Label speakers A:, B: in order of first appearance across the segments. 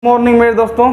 A: Morning मेरे दोस्तों,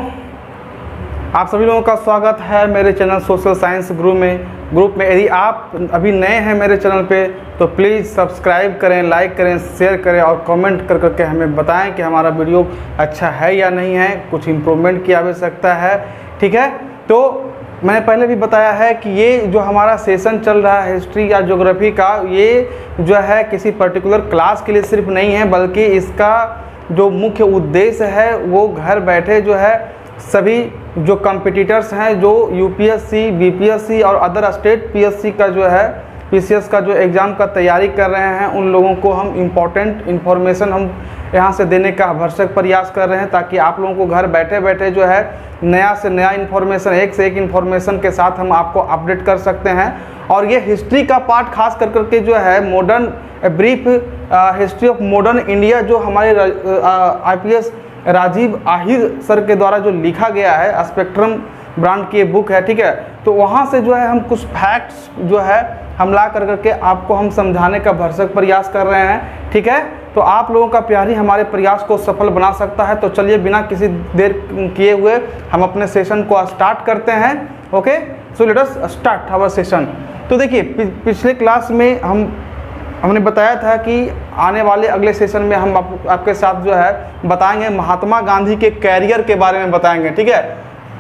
A: आप सभी लोगों का स्वागत है मेरे चैनल सोशल साइंस ग्रुप में। यदि आप अभी नए हैं मेरे चैनल पे तो प्लीज़ सब्सक्राइब करें, लाइक करें, शेयर करें और कमेंट कर करके हमें बताएं कि हमारा वीडियो अच्छा है या नहीं है, कुछ इम्प्रूवमेंट की आवश्यकता है। ठीक है, तो मैंने पहले भी बताया है कि ये जो हमारा सेशन चल रहा है हिस्ट्री या ज्योग्राफी का, ये जो है किसी पर्टिकुलर क्लास के लिए सिर्फ नहीं है, बल्कि इसका जो मुख्य उद्देश्य है वो घर बैठे जो है सभी जो कॉम्पिटिटर्स हैं, जो यूपीएससी, बीपीएससी और अदर स्टेट पीएससी का जो है पीसीएस का जो एग्ज़ाम का तैयारी कर रहे हैं, उन लोगों को हम इम्पोर्टेंट इन्फॉर्मेशन हम यहाँ से देने का भरसक प्रयास कर रहे हैं, ताकि आप लोगों को घर बैठे बैठे जो है नया से नया इन्फॉर्मेशन, एक से एक इन्फॉर्मेशन के साथ हम आपको अपडेट कर सकते हैं। और ये हिस्ट्री का पार्ट खास कर करके जो है modern brief history of modern India, जो हमारे आईपीएस राजीव आहिर सर के द्वारा जो लिखा गया है, स्पेक्ट्रम ब्रांड की बुक है। ठीक है, तो वहाँ से जो है हम कुछ फैक्ट्स जो है हम ला कर करके आपको हम समझाने का भरसक प्रयास कर रहे हैं। ठीक है, तो आप लोगों का प्यार ही हमारे प्रयास को सफल बना सकता है। तो चलिए बिना किसी देर किए हुए हम अपने सेशन को स्टार्ट करते हैं। Okay, so let us start our session. तो देखिए, पिछले क्लास में हमने बताया था कि आने वाले अगले सेशन में हम आपके साथ जो है बताएंगे महात्मा गांधी के कैरियर के बारे में बताएंगे। ठीक है,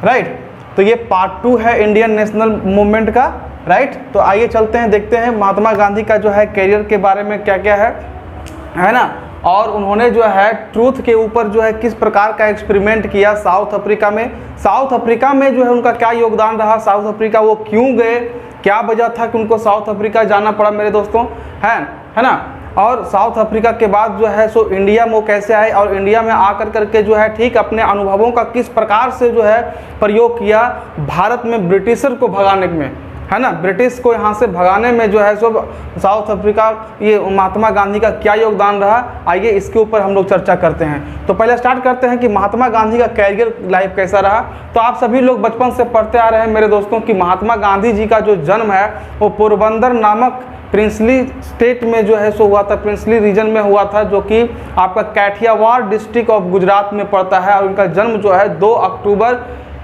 A: राइट। तो ये पार्ट 2 है इंडियन नेशनल मूवमेंट का, राइट। तो आइए चलते हैं, देखते हैं महात्मा गांधी का जो है कैरियर के बारे में क्या क्या है ना। और उन्होंने जो है ट्रूथ के ऊपर जो है किस प्रकार का एक्सपेरिमेंट किया साउथ अफ्रीका में। साउथ अफ्रीका में जो है उनका क्या योगदान रहा, साउथ अफ्रीका वो क्यों गए, क्या वजह था कि उनको साउथ अफ्रीका जाना पड़ा मेरे दोस्तों, है ना। और साउथ अफ्रीका के बाद जो है सो इंडिया में वो कैसे आए, और इंडिया में आकर करके जो है ठीक अपने अनुभवों का किस प्रकार से जो है प्रयोग किया भारत में ब्रिटिशर को भगाने में, है ना। ब्रिटिश को यहाँ से भगाने में जो है सो साउथ अफ्रीका, ये महात्मा गांधी का क्या योगदान रहा, आइए इसके ऊपर हम लोग चर्चा करते हैं। तो पहले स्टार्ट करते हैं कि महात्मा गांधी का कैरियर लाइफ कैसा रहा। तो आप सभी लोग बचपन से पढ़ते आ रहे हैं मेरे दोस्तों कि महात्मा गांधी जी का जो जन्म है वो पोरबंदर नामक प्रिंसली स्टेट में जो है सो हुआ था, प्रिंसली रीजन में हुआ था, जो कि आपका काठियावाड़ डिस्ट्रिक्ट ऑफ गुजरात में पड़ता है। और उनका जन्म जो है 2 अक्टूबर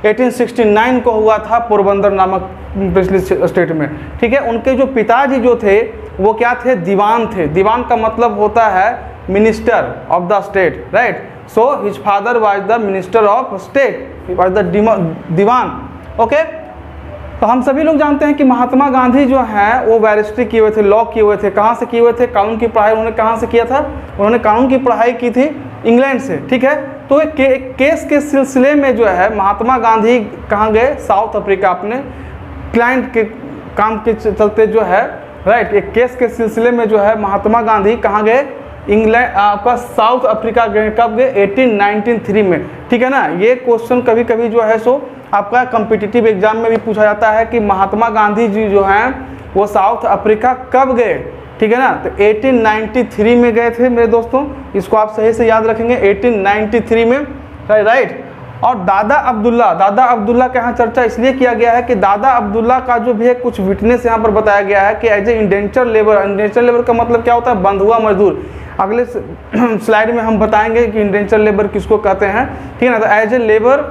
A: 1869 को हुआ था पोरबंदर नामक प्रिंसली स्टेट में। ठीक है, उनके जो पिताजी जो थे वो क्या थे, दीवान थे। दीवान का मतलब होता है minister of the state, right. So his father was the minister of state, he was the दीवान। ओके, तो हम सभी लोग जानते हैं कि महात्मा गांधी जो हैं वो बैरिस्ट्री किए हुए थे, लॉ किए हुए थे। कहाँ से किए हुए थे, कानून की पढ़ाई उन्होंने कहाँ से किया था, उन्होंने कानून की पढ़ाई की थी इंग्लैंड से। ठीक है, तो एक केस के सिलसिले में जो है महात्मा गांधी कहाँ गए, साउथ अफ्रीका, अपने क्लाइंट के काम के चलते जो है, राइट। एक केस के सिलसिले में जो है महात्मा गांधी कहाँ गए, इंग्लैंड, आपका साउथ अफ्रीका गए। कब गए, 1893 में। ठीक है ना, ये क्वेश्चन कभी कभी जो है सो आपका कॉम्पिटिटिव एग्जाम में भी पूछा जाता है कि महात्मा गांधी जी जो हैं वो साउथ अफ्रीका कब गए। ठीक है ना, तो 1893 में गए थे मेरे दोस्तों, इसको आप सही से याद रखेंगे, 1893 में, राइट। और दादा अब्दुल्ला का यहाँ चर्चा इसलिए किया गया है कि दादा अब्दुल्ला का जो भी है कुछ विटनेस यहाँ पर बताया गया है कि एज ए इंडेंचर लेबर का मतलब क्या होता है, बंधुआ मजदूर। अगले स्लाइड में हम बताएंगे कि इंडेंचर लेबर किसको कहते हैं। ठीक है ना, तो एज ए लेबर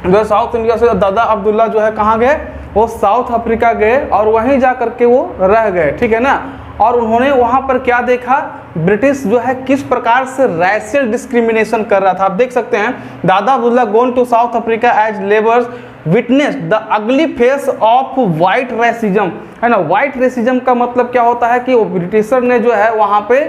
A: जो साउथ इंडिया से दादा अब्दुल्ला जो है कहाँ गए, वो साउथ अफ्रीका गए और वहीं जा करके वो रह गए। ठीक है ना, और उन्होंने वहाँ पर क्या देखा, ब्रिटिश जो है किस प्रकार से रैशियल डिस्क्रिमिनेशन कर रहा था। आप देख सकते हैं, Dada Abdulla gone to South Africa as labours witness the ugly face of white racism, है ना। वाइट रेसिज्म का मतलब क्या होता है कि वो ब्रिटिशर ने जो है वहाँ पे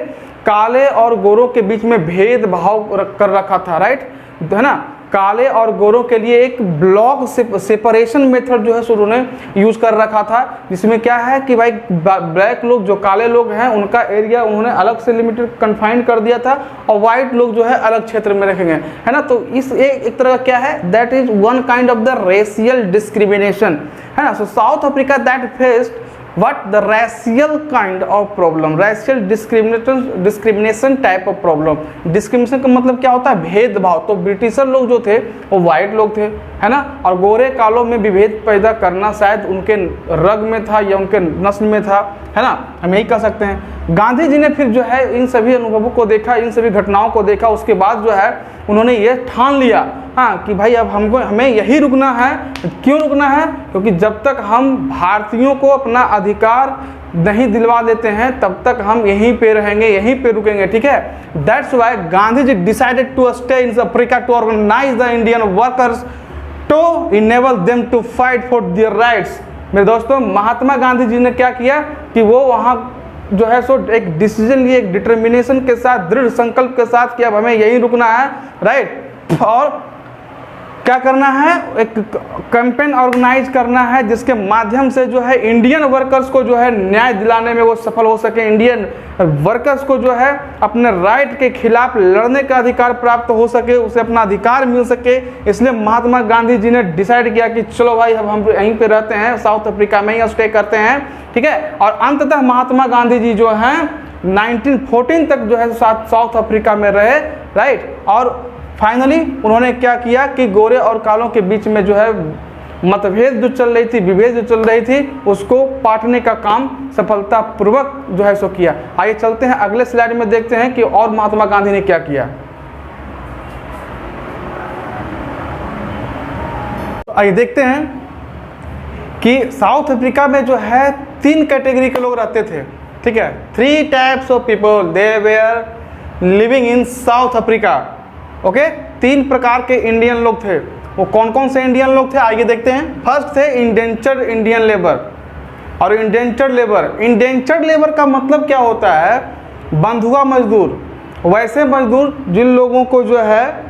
A: काले और गोरों के बीच में भेदभाव कर रखा था, राइट, है ना। काले और गोरों के लिए एक ब्लॉक सेपरेशन मेथड जो है सो उन्होंने यूज कर रखा था, जिसमें क्या है कि भाई ब्लैक लोग, जो काले लोग हैं, उनका एरिया उन्होंने अलग से लिमिटेड कन्फाइंड कर दिया था, और वाइट लोग जो है अलग क्षेत्र में रखेंगे, है ना। तो इस एक तरह का क्या है, that is one kind of the racial discrimination, है ना। So South Africa that faced what the racial kind of problem, racial discrimination type of problem। Discrimination का मतलब क्या होता है, भेदभाव। तो ब्रिटिशर लोग जो थे वो वाइट लोग थे, है ना, और गोरे कालों में विभेद पैदा करना शायद उनके रग में था या उनके नस्ल में था, है ना, हम यही कह सकते हैं। गांधी जी ने फिर जो है इन सभी अनुभवों को देखा, इन सभी घटनाओं को देखा, उसके बाद जो है उन्होंने ये ठान लिया हाँ कि भाई अब हमें यही रुकना है। क्यों रुकना है? क्योंकि जब तक हम भारतीयों को अपना अधिकार नहीं दिलवा देते हैं तब तक हम यहीं पे रहेंगे, यहीं पे रुकेंगे। ठीक है, that's why Gandhi ji decided to stay in Africa to organise the Indian workers to enable them to fight for their rights. मेरे दोस्तों, महात्मा गांधी जी ने क्या किया कि वो वहाँ जो है सो एक डिसीजन लिए, एक डिटर्मिनेशन के साथ, दृढ़ संकल्प के साथ कि अब हमें यहीं रुकना है, राइट। और क्या करना है? एक कैंपेन ऑर्गेनाइज करना है जिसके माध्यम से जो है इंडियन वर्कर्स को जो है न्याय दिलाने में वो सफल हो सके, इंडियन वर्कर्स को जो है अपने राइट के खिलाफ लड़ने का अधिकार प्राप्त हो सके, उसे अपना अधिकार मिल सके। इसलिए महात्मा गांधी जी ने डिसाइड किया कि चलो भाई अब हम यहीं पे रहते हैं, साउथ अफ्रीका में ही स्टे करते हैं। ठीक है, और अंततः महात्मा गांधी जी जो हैं 1914 तक जो है साउथ अफ्रीका में रहे, राइट। और फाइनली उन्होंने क्या किया कि गोरे और कालों के बीच में जो है मतभेद जो चल रही थी, विभेद जो चल रही थी, उसको पाटने का काम सफलतापूर्वक जो है सो किया। आइए चलते हैं अगले स्लाइड में, देखते हैं कि और महात्मा गांधी ने क्या किया। तो आइए देखते हैं कि साउथ अफ्रीका में जो है 3 कैटेगरी के लोग रहते थे। ठीक है, 3 types of people they were living in South Africa. Okay, 3 प्रकार के इंडियन लोग थे। वो कौन कौन से इंडियन लोग थे आइए देखते हैं। फर्स्ट थे इंडेंचर्ड इंडियन लेबर। और इंडेंचर्ड लेबर का मतलब क्या होता है? बंधुआ मजदूर। वैसे मजदूर जिन लोगों को जो है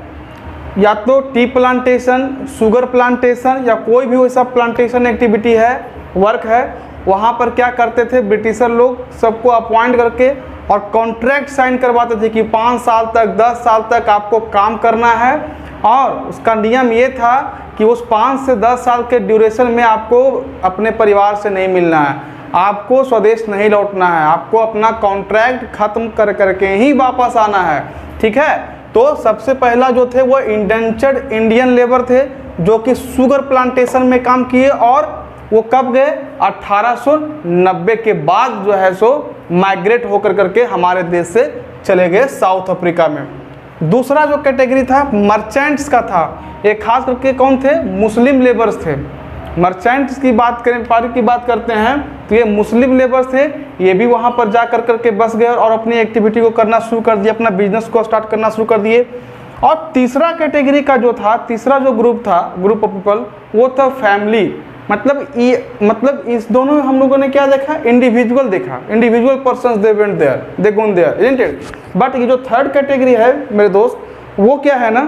A: या तो टी प्लांटेशन, शुगर प्लांटेशन या कोई भी वैसा प्लांटेशन एक्टिविटी है, वर्क है, वहाँ पर क्या करते थे ब्रिटिशर लोग, सबको अपॉइंट करके और कॉन्ट्रैक्ट साइन करवाते थे कि 5 साल तक, 10 साल तक आपको काम करना है। और उसका नियम ये था कि उस 5 से 10 साल के ड्यूरेशन में आपको अपने परिवार से नहीं मिलना है, आपको स्वदेश नहीं लौटना है, आपको अपना कॉन्ट्रैक्ट खत्म कर करके ही वापस आना है। ठीक है, तो सबसे पहला जो थे वो इंडेंचर्ड इंडियन लेबर थे जो कि शुगर प्लांटेशन में काम किए। और वो कब गए? 1890 के बाद जो है सो माइग्रेट होकर करके हमारे देश से चले गए साउथ अफ्रीका में। दूसरा जो कैटेगरी था मर्चेंट्स का था। ये खास करके कौन थे? मुस्लिम लेबर्स थे। मर्चेंट्स की बात करें, पारी की बात करते हैं तो ये मुस्लिम लेबर्स थे। ये भी वहाँ पर जा कर करके बस गए और अपनी एक्टिविटी को करना शुरू कर दिया, अपना बिजनेस को स्टार्ट करना शुरू कर दिए। और तीसरा कैटेगरी का जो था, तीसरा जो ग्रुप था, ग्रुप ऑफ पीपल, वो था फैमिली। मतलब इस दोनों में हम लोगों ने क्या देखा? इंडिविजुअल देखा, individual persons they went there, they gone there, isn't it. But ये जो थर्ड कैटेगरी है मेरे दोस्त, वो क्या है ना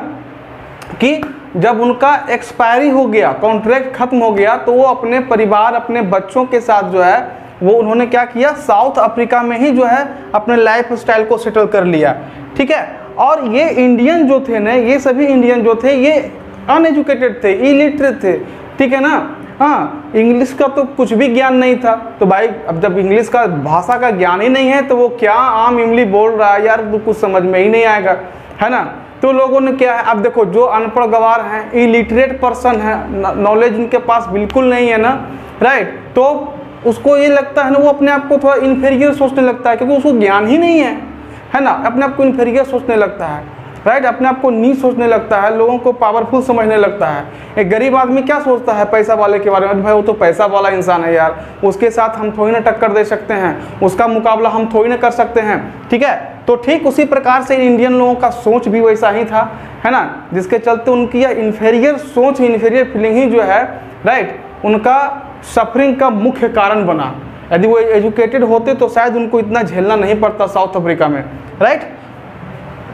A: कि जब उनका एक्सपायरी हो गया, कॉन्ट्रैक्ट खत्म हो गया, तो वो अपने परिवार, अपने बच्चों के साथ जो है वो उन्होंने क्या किया? साउथ अफ्रीका में ही जो है अपने लाइफ स्टाइल को सेटल कर लिया। ठीक है, और ये इंडियन जो थे ना, ये सभी इंडियन जो थे ये अनएजुकेटेड थे, इलिटरेट थे। ठीक है ना, हाँ, इंग्लिश का तो कुछ भी ज्ञान नहीं था। तो भाई अब जब इंग्लिश का भाषा का ज्ञान ही नहीं है तो वो क्या आम इमली बोल रहा है यार, तो कुछ समझ में ही नहीं आएगा, है ना। तो लोगों ने क्या है, अब देखो जो अनपढ़ गवार हैं, इलिटरेट पर्सन है, नॉलेज उनके पास बिल्कुल नहीं है ना, राइट, तो उसको ये लगता है ना, वो अपने आप को थोड़ा इन्फीरियर सोचने लगता है क्योंकि उसको ज्ञान ही नहीं है ना, अपने आप को इन्फीरियर सोचने लगता है, राइट, अपने आप को नीच सोचने लगता है, लोगों को पावरफुल समझने लगता है। एक गरीब आदमी क्या सोचता है पैसा वाले के बारे में? भाई वो तो पैसा वाला इंसान है यार, उसके साथ हम थोड़ी ना टक्कर दे सकते हैं, उसका मुकाबला हम थोड़ी ना कर सकते हैं। ठीक है, तो ठीक उसी प्रकार से इंडियन लोगों का सोच भी वैसा ही था, है ना, जिसके चलते उनकी यह इन्फीरियर सोच, इन्फीरियर फीलिंग ही जो है, राइट, उनका सफरिंग का मुख्य कारण बना। यदि वो एजुकेटेड होते तो शायद उनको इतना झेलना नहीं पड़ता साउथ अफ्रीका में, right.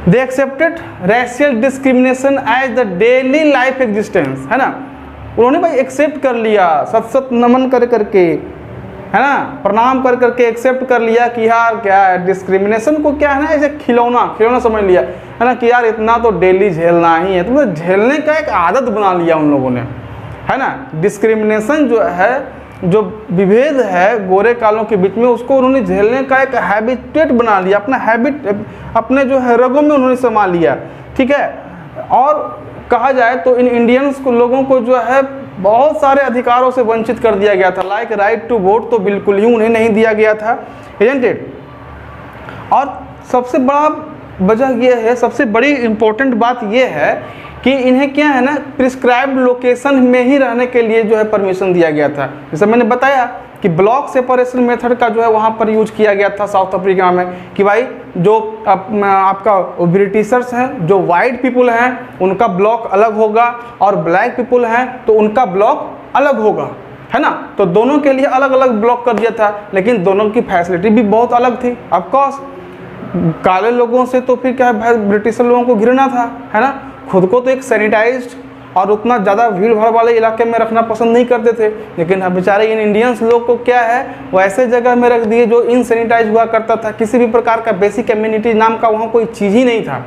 A: They accepted racial discrimination as the daily life existence, है ना, उन्होंने भाई एक्सेप्ट कर लिया, सत नमन कर करके, है ना, प्रणाम कर करके एक्सेप्ट कर लिया कि यार क्या है, डिस्क्रिमिनेशन को क्या है ना, ऐसे खिलौना समझ लिया, है ना, कि यार इतना तो डेली झेलना ही है। तो झेलने का एक आदत बना लिया उन लोगों ने, है ना। डिस्क्रिमिनेशन जो है, जो विभेद है गोरे कालों के बीच में, उसको उन्होंने झेलने का एक हैबिटेट बना लिया, अपना हैबिट अपने जो है रगों में उन्होंने समा लिया। ठीक है, और कहा जाए तो इन इंडियंस को, लोगों को जो है बहुत सारे अधिकारों से वंचित कर दिया गया था। लाइक राइट टू वोट तो बिल्कुल ही उन्हें नहीं दिया गया था, इजंट इट। और सबसे बड़ा वजह ये है, सबसे बड़ी इम्पोर्टेंट बात ये है कि इन्हें क्या है ना, प्रिस्क्राइब्ड लोकेशन में ही रहने के लिए जो है परमिशन दिया गया था। जैसे मैंने बताया कि ब्लॉक सेपरेशन मेथड का जो है वहाँ पर यूज किया गया था साउथ अफ्रीका में, कि भाई जो आपका ब्रिटिशर्स हैं, जो वाइट पीपल हैं उनका ब्लॉक अलग होगा और ब्लैक पीपल हैं तो उनका ब्लॉक अलग होगा, है ना। तो दोनों के लिए अलग अलग ब्लॉक कर दिया था, लेकिन दोनों की फैसिलिटी भी बहुत अलग थी। ऑफकोर्स काले लोगों से तो फिर क्या है, ब्रिटिशर लोगों को घृणा था, है ना। खुद को तो एक सैनिटाइज्ड और उतना ज़्यादा भीड़ भाड़ वाले इलाके में रखना पसंद नहीं करते थे, लेकिन अब बेचारे इन इंडियंस लोग को क्या है, वो ऐसे जगह में रख दिए जो इनसैनिटाइज हुआ करता था, किसी भी प्रकार का बेसिक कम्युनिटी नाम का वहाँ कोई चीज़ ही नहीं था,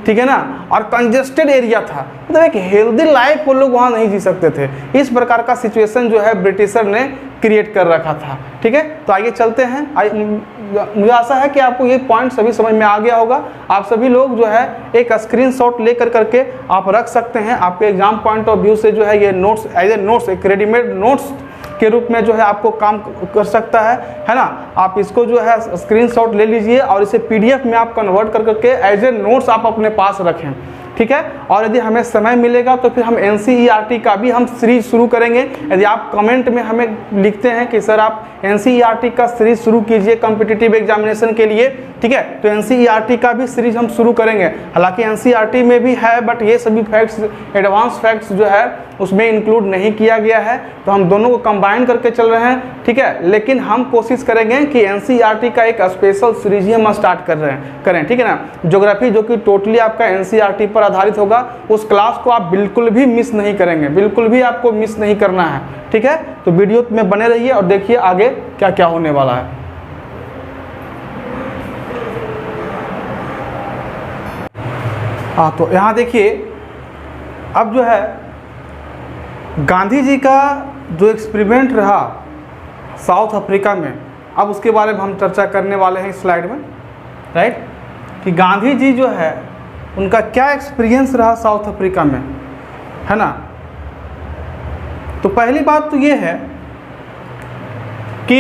A: ठीक है ना। और कंजेस्टेड एरिया था, मतलब एक हेल्दी लाइफ वो लोग वहाँ नहीं जी सकते थे। इस प्रकार का सिचुएशन जो है ब्रिटिशर ने क्रिएट कर रखा था, ठीक है। तो आइए चलते हैं। मुझे आशा है कि आपको ये पॉइंट सभी समझ में आ गया होगा। आप सभी लोग जो है एक स्क्रीनशॉट लेकर करके आप रख सकते हैं। आपके एग्जाम पॉइंट ऑफ व्यू से जो है ये नोट्स एज ए नोट्स, एक रेडीमेड नोट्स के रूप में जो है आपको काम कर सकता है ना। आप इसको जो है स्क्रीनशॉट ले लीजिए और इसे पीडीएफ में आप कन्वर्ट कर करके एज ए नोट्स आप अपने पास रखें, ठीक है। और यदि हमें समय मिलेगा तो फिर हम एनसीईआरटी का भी हम सीरीज शुरू करेंगे। यदि आप कमेंट में हमें लिखते हैं कि सर आप एनसीईआरटी का सीरीज शुरू कीजिए कॉम्पिटिटिव एग्जामिनेशन के लिए, ठीक है, तो एनसीईआरटी का भी सीरीज हम शुरू करेंगे। हालांकि एनसीईआरटी में भी है, बट ये सभी फैक्ट्स, एडवांस फैक्ट्स जो है उसमें इंक्लूड नहीं किया गया है, तो हम दोनों को कंबाइन करके चल रहे हैं, ठीक है। लेकिन हम कोशिश करेंगे कि एनसीईआरटी का एक स्पेशल सीरीज ही हम स्टार्ट करें, ठीक है ना। ज्योग्राफी जो कि टोटली आपका एनसीईआरटी पर आधारित होगा, उस क्लास को आप बिल्कुल भी मिस नहीं करेंगे, बिल्कुल भी आपको मिस नहीं करना है, ठीक है। तो वीडियो में बने रहिए और देखिए आगे क्या क्या होने वाला है। हाँ, तो यहाँ देखिए अब जो है गांधी जी का जो एक्सपेरिमेंट रहा साउथ अफ्रीका में, अब उसके बारे में हम चर्चा करने वाले हैं इस स्लाइड में, राइट। कि गांधी जी जो है उनका क्या एक्सपीरियंस रहा साउथ अफ्रीका में, है ना। तो पहली बात तो ये है कि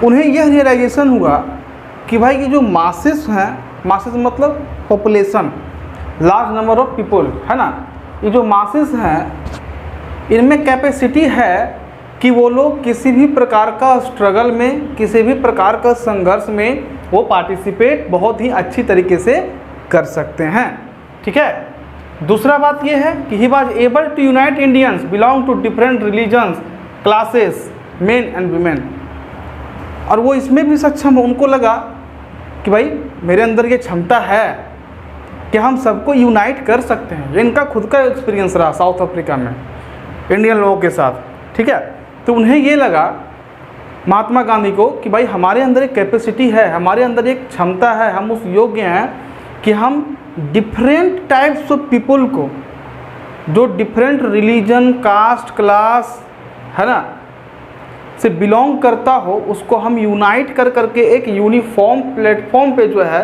A: उन्हें यह रियलाइजेशन हुआ कि भाई ये जो मासेस हैं, मासेस मतलब population, large number of people, है ना, ये जो मासेस हैं इनमें कैपेसिटी है कि वो लोग किसी भी प्रकार का स्ट्रगल में, किसी भी प्रकार का संघर्ष में वो पार्टिसिपेट बहुत ही अच्छी तरीके से कर सकते हैं, ठीक है। दूसरा बात ये है कि he was able to unite Indians belong to different religions, classes, men and women. और वो इसमें भी सक्षम, उनको लगा कि भाई मेरे अंदर ये क्षमता है कि हम सबको यूनाइट कर सकते हैं। ये इनका खुद का एक्सपीरियंस रहा साउथ अफ्रीका में इंडियन लोगों के साथ, ठीक है। तो उन्हें ये लगा महात्मा गांधी को कि भाई हमारे अंदर एक कैपेसिटी है, हमारे अंदर एक क्षमता है, हम उस योग्य हैं कि हम डिफरेंट टाइप्स ऑफ पीपल को, जो डिफरेंट रिलीजन, कास्ट, क्लास, है ना, से बिलोंग करता हो, उसको हम यूनाइट कर करके एक यूनिफॉर्म प्लेटफॉर्म पे जो है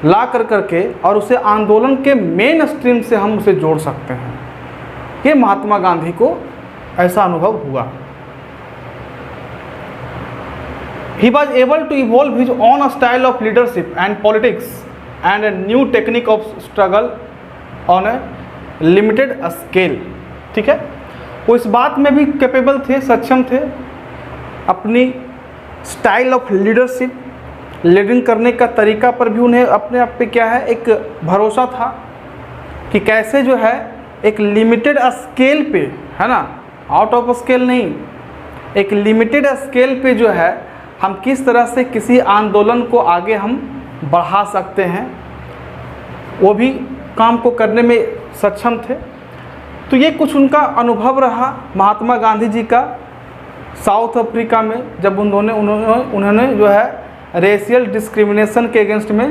A: ला कर करके और उसे आंदोलन के मेन स्ट्रीम से हम उसे जोड़ सकते हैं। ये महात्मा गांधी को ऐसा अनुभव हुआ। He was able to evolve his own style of leadership and politics and a new technique of struggle on a limited scale, ठीक है। वो इस बात में भी कैपेबल थे, सक्षम थे, अपनी स्टाइल ऑफ लीडरशिप, लीडिंग करने का तरीका पर भी उन्हें अपने आप पे क्या है एक भरोसा था कि कैसे जो है एक लिमिटेड स्केल पे, है ना, आउट ऑफ स्केल नहीं, एक लिमिटेड स्केल पे जो है हम किस तरह से किसी आंदोलन को आगे हम बढ़ा सकते हैं, वो भी काम को करने में सक्षम थे। तो ये कुछ उनका अनुभव रहा महात्मा गांधी जी का साउथ अफ्रीका में, जब उन्होंने जो है रेशियल डिस्क्रिमिनेशन के अगेंस्ट में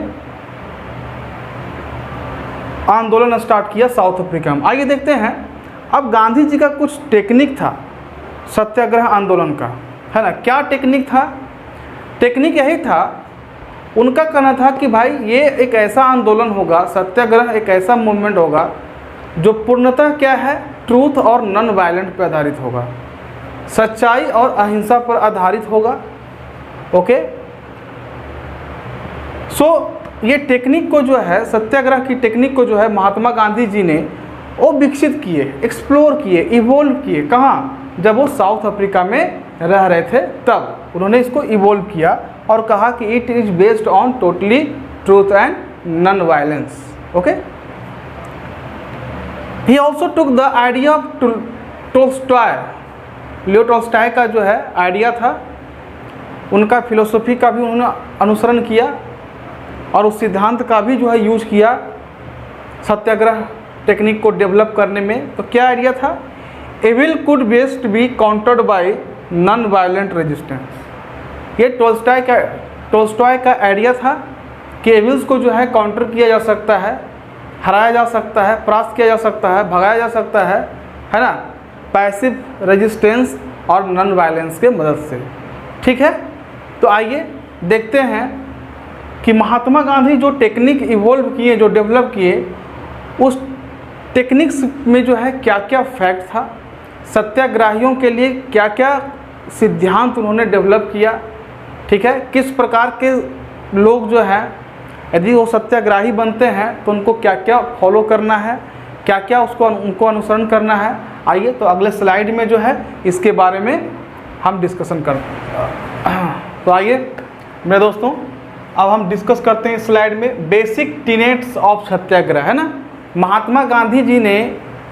A: आंदोलन स्टार्ट किया साउथ अफ्रीका में। आइए देखते हैं अब गांधी जी का कुछ टेक्निक था सत्याग्रह आंदोलन का, है ना। क्या टेक्निक था? टेक्निक यही था, उनका कहना था कि भाई ये एक ऐसा आंदोलन होगा, सत्याग्रह एक ऐसा मूवमेंट होगा जो पूर्णतः क्या है, ट्रूथ और नॉन वायलेंट पर आधारित होगा, सच्चाई और अहिंसा पर आधारित होगा, ओके। सो ये टेक्निक को जो है, सत्याग्रह की टेक्निक को जो है महात्मा गांधी जी ने वो विकसित किए, एक्सप्लोर किए, इवोल्व किए। कहाँ? जब वो साउथ अफ्रीका में रह रहे थे तब उन्होंने इसको इवोल्व किया और कहा कि it is based on totally truth and non violence. Okay. He also took the idea of Tolstoy. Leo Tolstoy का जो है आइडिया था, उनका फिलोसफी का भी उन्होंने अनुसरण किया और उस सिद्धांत का भी जो है यूज किया सत्याग्रह टेक्निक को डेवलप करने में। तो क्या आइडिया था? Evil could best be countered by non violent resistance. ये टोल्स्टॉय का आइडिया था कि एविल्स को जो है काउंटर किया जा सकता है, हराया जा सकता है, परास्त किया जा सकता है, भगाया जा सकता है ना, पैसिव रेजिस्टेंस और नॉन वायलेंस के मदद से। ठीक है, तो आइए देखते हैं कि महात्मा गांधी जो टेक्निक इवोल्व किए, जो डेवलप किए, उस टेक्निक्स में जो है क्या क्या फैक्ट था, सत्याग्रहियों के लिए क्या क्या सिद्धांत उन्होंने डेवलप किया। ठीक है, किस प्रकार के लोग जो हैं यदि वो सत्याग्रही बनते हैं तो उनको क्या क्या फॉलो करना है, क्या क्या उनको अनुसरण करना है। आइए तो अगले स्लाइड में जो है इसके बारे में हम डिस्कशन करते हैं। तो आइए मेरे दोस्तों, अब हम डिस्कस करते हैं स्लाइड में बेसिक टीनेट्स ऑफ सत्याग्रह, है ना। महात्मा गांधी जी ने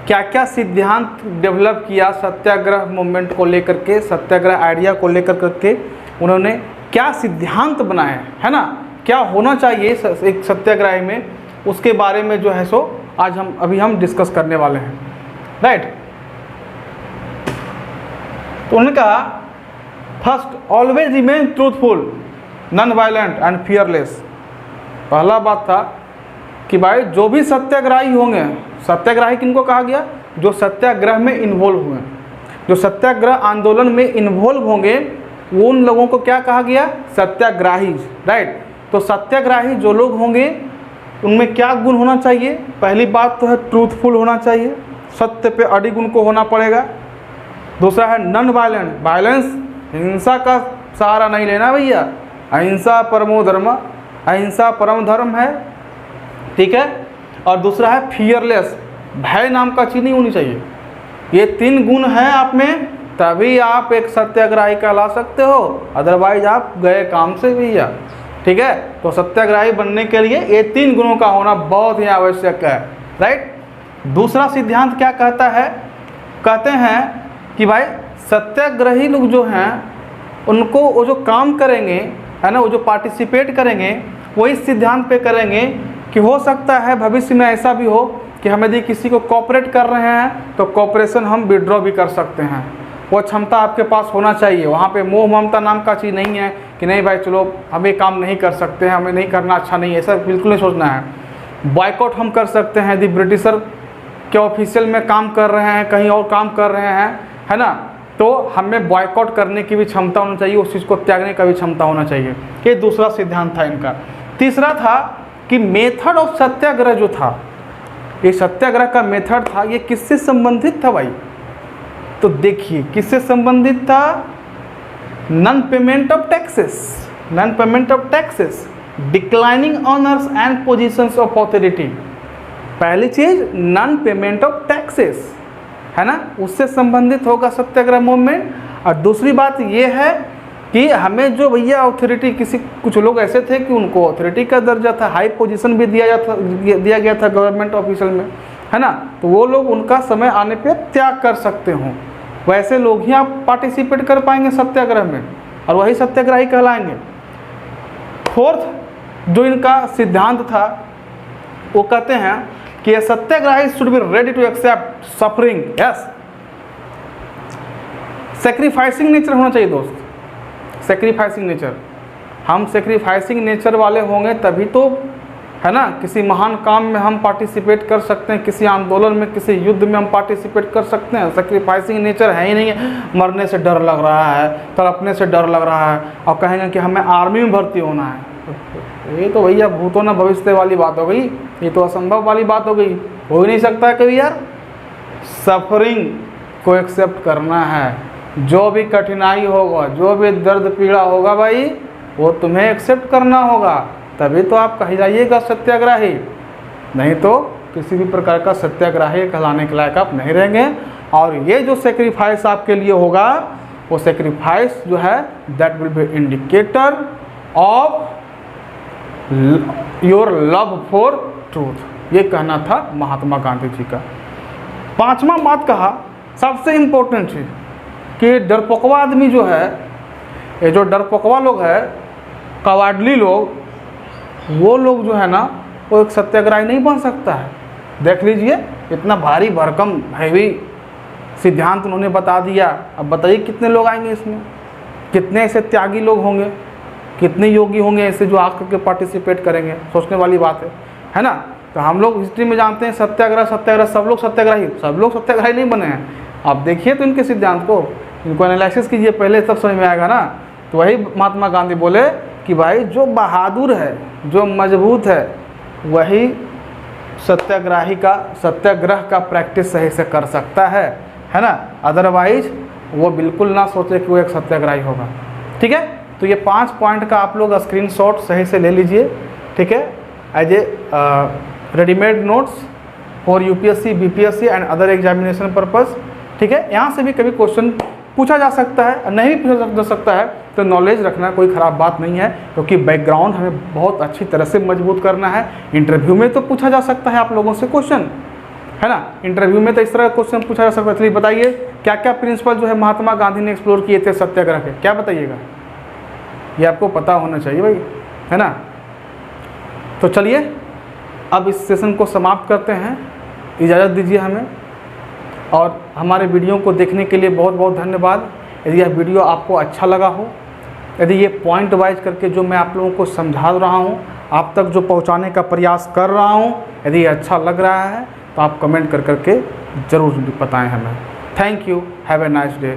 A: क्या क्या सिद्धांत डेवलप किया सत्याग्रह मूवमेंट को लेकर के, सत्याग्रह आइडिया को लेकर करके उन्होंने क्या सिद्धांत बनाए, है ना, क्या होना चाहिए एक सत्याग्रही में, उसके बारे में जो है सो आज हम डिस्कस करने वाले हैं। राइट। तो उन्होंने कहा first always remain truthful, non violent and fearless. पहला बात था कि भाई जो भी सत्याग्रही होंगे, सत्याग्रही किनको कहा गया? जो सत्याग्रह में इन्वॉल्व हुए, जो सत्याग्रह आंदोलन में इन्वॉल्व होंगे वो उन लोगों को क्या कहा गया? सत्याग्रही। राइट। तो सत्याग्रही जो लोग होंगे उनमें क्या गुण होना चाहिए? पहली बात तो है ट्रूथफुल होना चाहिए, सत्य पे अडिग उनको होना पड़ेगा। दूसरा है नॉन वायलेंट, वायलेंस, हिंसा का सहारा नहीं लेना भैया, अहिंसा परमो धर्म, अहिंसा परम धर्म है। ठीक है। और दूसरा है फियरलेस, भय नाम का चीज नहीं होनी चाहिए। ये 3 गुण हैं आप में तभी आप एक सत्याग्रही कहला सकते हो, अदरवाइज आप गए काम से भैया। ठीक है। तो सत्याग्रही बनने के लिए ये 3 गुणों का होना बहुत ही आवश्यक है। राइट। दूसरा सिद्धांत क्या कहता है? कहते हैं कि भाई सत्याग्रही लोग जो हैं उनको वो जो काम करेंगे, है ना, वो जो पार्टिसिपेट करेंगे वो इस सिद्धांत पे करेंगे कि हो सकता है भविष्य में ऐसा भी हो कि हम यदि किसी को कोऑपरेट कर रहे हैं तो कोऑपरेशन हम विड्रॉ भी कर सकते हैं। वो क्षमता आपके पास होना चाहिए। वहाँ पे मोह ममता नाम का चीज़ नहीं है कि नहीं भाई चलो हम ये काम नहीं कर सकते हैं, हमें नहीं करना अच्छा नहीं है, ऐसा बिल्कुल नहीं सोचना है। बॉयकॉट हम कर सकते हैं यदि ब्रिटिशर के ऑफिशियल में काम कर रहे हैं, कहीं और काम कर रहे हैं, है ना, तो हमें बॉयकॉट करने की भी क्षमता होनी चाहिए, उस चीज़ को त्यागने का भी क्षमता होना चाहिए। ये दूसरा सिद्धांत था इनका। तीसरा था कि मेथड ऑफ सत्याग्रह जो था, ये सत्याग्रह का मेथड था, ये किससे संबंधित था भाई? तो देखिए किससे संबंधित था? Non payment of taxes, non payment of taxes, declining honours and positions of authority. पहली चीज नॉन पेमेंट ऑफ टैक्सेस, है ना, उससे संबंधित होगा सत्याग्रह मूवमेंट। और दूसरी बात ये है कि हमें जो भैया अथॉरिटी, कुछ लोग ऐसे थे कि उनको अथॉरिटी का दर्जा था, हाई पोजीशन भी दिया गया था गवर्नमेंट ऑफिशियल में, है ना, तो वो लोग उनका समय आने पे त्याग कर सकते हों, वैसे लोग ही आप पार्टिसिपेट कर पाएंगे सत्याग्रह में और वही सत्याग्रही कहलाएंगे। फोर्थ जो इनका सिद्धांत था वो कहते हैं कि सत्याग्रही should be ready to accept suffering, yes, sacrificing nature होना चाहिए दोस्त, सेक्रीफाइसिंग नेचर। हम सेक्रीफाइसिंग नेचर वाले होंगे तभी तो, है ना, किसी महान काम में हम पार्टिसिपेट कर सकते हैं, किसी आंदोलन में, किसी युद्ध में हम पार्टिसिपेट कर सकते हैं। सेक्रीफाइसिंग नेचर है ही नहीं है, मरने से डर लग रहा है, तड़पने से डर लग रहा है और कहेंगे कि हमें आर्मी में भर्ती होना है, ये तो भैया भूतों न भविष्य वाली बात हो गई, ये तो असंभव वाली बात हो गई, हो ही नहीं सकता है कभी यार। सफरिंग को एक्सेप्ट करना है, जो भी कठिनाई होगा, जो भी दर्द पीड़ा होगा भाई, वो तुम्हें एक्सेप्ट करना होगा, तभी तो आप कहलाइएगा सत्याग्रही। नहीं तो किसी भी प्रकार का सत्याग्रही कहलाने के लायक आप नहीं रहेंगे। और ये जो सेक्रीफाइस आपके लिए होगा, वो सेक्रीफाइस जो है that will be indicator of your love for truth. ये कहना था महात्मा गांधी जी का। पांचवा बात कहा, सबसे इम्पोर्टेंट चीज कि डरपोकवा आदमी जो है, ये जो डरपोकवा लोग है, कवाडली लोग, वो लोग जो है ना, वो एक सत्याग्रही नहीं बन सकता है। देख लीजिए, इतना भारी भरकम हैवी सिद्धांत उन्होंने बता दिया। अब बताइए कितने लोग आएंगे इसमें, कितने ऐसे त्यागी लोग होंगे, कितने योगी होंगे ऐसे जो आकर के पार्टिसिपेट करेंगे। सोचने वाली बात है ना। तो हम लोग हिस्ट्री में जानते हैं सत्याग्रह सत्याग्रह, सब लोग सत्याग्रही नहीं बने हैं। आप देखिए तो इनके सिद्धांत को, इनको एनालिसिस कीजिए पहले, तब समझ में आएगा ना। तो वही महात्मा गांधी बोले कि भाई जो बहादुर है, जो मजबूत है, वही सत्याग्रह का प्रैक्टिस सही से कर सकता है ना। अदरवाइज वो बिल्कुल ना सोचे कि वो एक सत्याग्रही होगा। ठीक है, तो ये 5 पॉइंट का आप लोग स्क्रीनशॉट सही से ले लीजिए। ठीक है, as a readymade notes for UPSC, BPSC and other examination purpose. ठीक है, यहाँ से भी कभी क्वेश्चन पूछा जा सकता है, नहीं पूछा जा सकता है तो नॉलेज रखना कोई ख़राब बात नहीं है, क्योंकि बैकग्राउंड हमें बहुत अच्छी तरह से मजबूत करना है। इंटरव्यू में तो पूछा जा सकता है आप लोगों से क्वेश्चन, है ना। इंटरव्यू में तो इस तरह का क्वेश्चन पूछा जा सकता है। चलिए बताइए क्या क्या प्रिंसिपल जो है महात्मा गांधी ने एक्सप्लोर किए थे सत्याग्रह के, क्या बताइएगा। ये आपको पता होना चाहिए भाई, है ना। तो चलिए अब इस सेशन को समाप्त करते हैं, इजाज़त दीजिए हमें। और हमारे वीडियो को देखने के लिए बहुत बहुत धन्यवाद। यदि यह वीडियो आपको अच्छा लगा हो, यदि ये पॉइंट वाइज करके जो मैं आप लोगों को समझा रहा हूँ, आप तक जो पहुँचाने का प्रयास कर रहा हूँ, यदि ये अच्छा लग रहा है तो आप कमेंट कर करके ज़रूर बताएं हमें। Thank you, have a nice day.